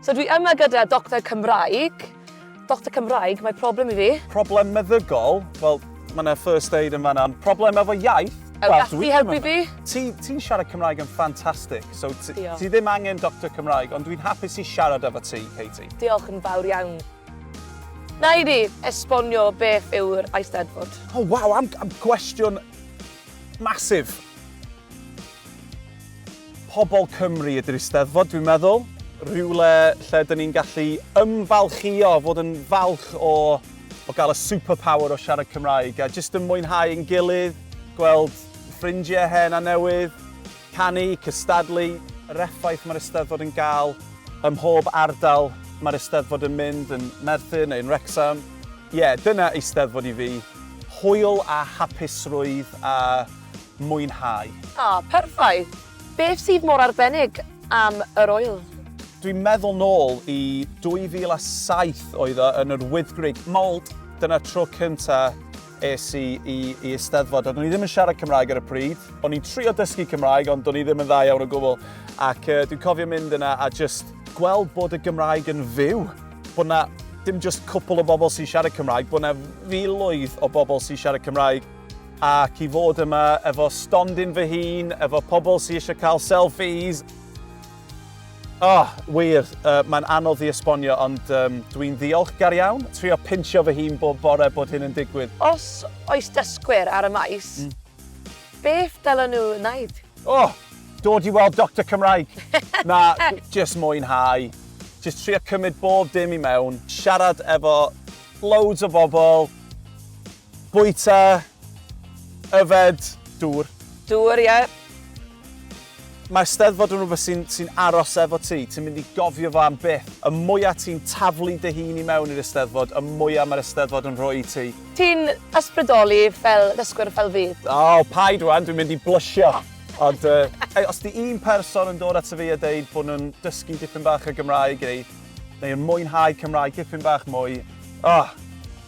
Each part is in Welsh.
So dwi yma gyda Doctor Cymraeg. Doctor Cymraeg, mae problem i fi. Problem meddygol, wel, mae yna first aid yn fan'na. Problem efo iaith. Gall ti helpu fi? Ti'n siarad Cymraeg yn ffantastig, so Diolch. ti ddim angen Doctor Cymraeg, ond dwi'n hapus i siarad efo ti, Katie. Diolch yn fawr iawn. Na i di esbonio beth yw'r Eisteddfod. Oh, waw, am gwestiwn masif. Pobl Cymru ydy'r Eisteddfod, dwi'n meddwl. Rhywle lle dyn ni'n gallu ymfalchio, fod yn falch o gael y superpower o siarad Cymraeg, a jyst yn mwynhau yn gilydd, gweld ffrindiau hen a newydd, canu, cystadlu, yr effaith mae'r Eisteddfod yn gael ym mhob ardal mae'r Eisteddfod yn mynd, yn Merthyr neu'n Wrecsam. Ie, dyna Eisteddfod i fi. Hwyl a hapusrwydd a mwynhau. Perffaith. Beth sydd mor arbennig am yr oil? Dwi'n meddwl nôl i 2007 oedd o yn yr Wyddgrug Mold. Dyna tro cynta es i Eisteddfod. O'n i ddim yn siarad Cymraeg ar y pryd. O'n i'n trio dysgu Cymraeg, ond o'n i ddim yn dda iawn o gwbl. Ac dwi'n cofio mynd yna a just gweld bod y Gymraeg yn fyw. Bod na dim just cwpl o bobl sy'n siarad Cymraeg, bod na filoedd o bobl sy'n siarad Cymraeg. Ac i fod yma efo stondin fy hun, efo pobl sy'n eisiau cael selfies. Wir, mae'n anodd i esbonio, ond dwi'n ddiolchgar iawn. Trio pinsio fy hun bob bore bod hyn yn digwydd. Os oes dysgwyr ar y maes, beth dylen nhw wneud? Dod i weld Doctor Cymraeg. Na, just mwynhau. Just trio cymryd bob dim i mewn. Siarad efo loads o bobl. Bwyta, yfed, dŵr. Dŵr, ie. Mae'r Eisteddfod yn rhywbeth sy'n aros efo ti. Ti'n mynd i gofio fo am byth. Y mwyaf ti'n taflu dy hun i mewn i'r Eisteddfod, y mwyaf mae'r Eisteddfod yn rhoi i ti. Ti'n ysbrydoli fel dysgwyr fel fi? Paid rwan, dwi'n mynd i blysio. Ond os di un person yn dod ato fi a dweud bod nhw'n dysgu dipyn bach o Gymraeg neu yn mwynhau Cymraeg dipyn bach mwy,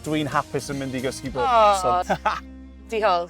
dwi'n hapus yn mynd i gysgu bob person. Diolch.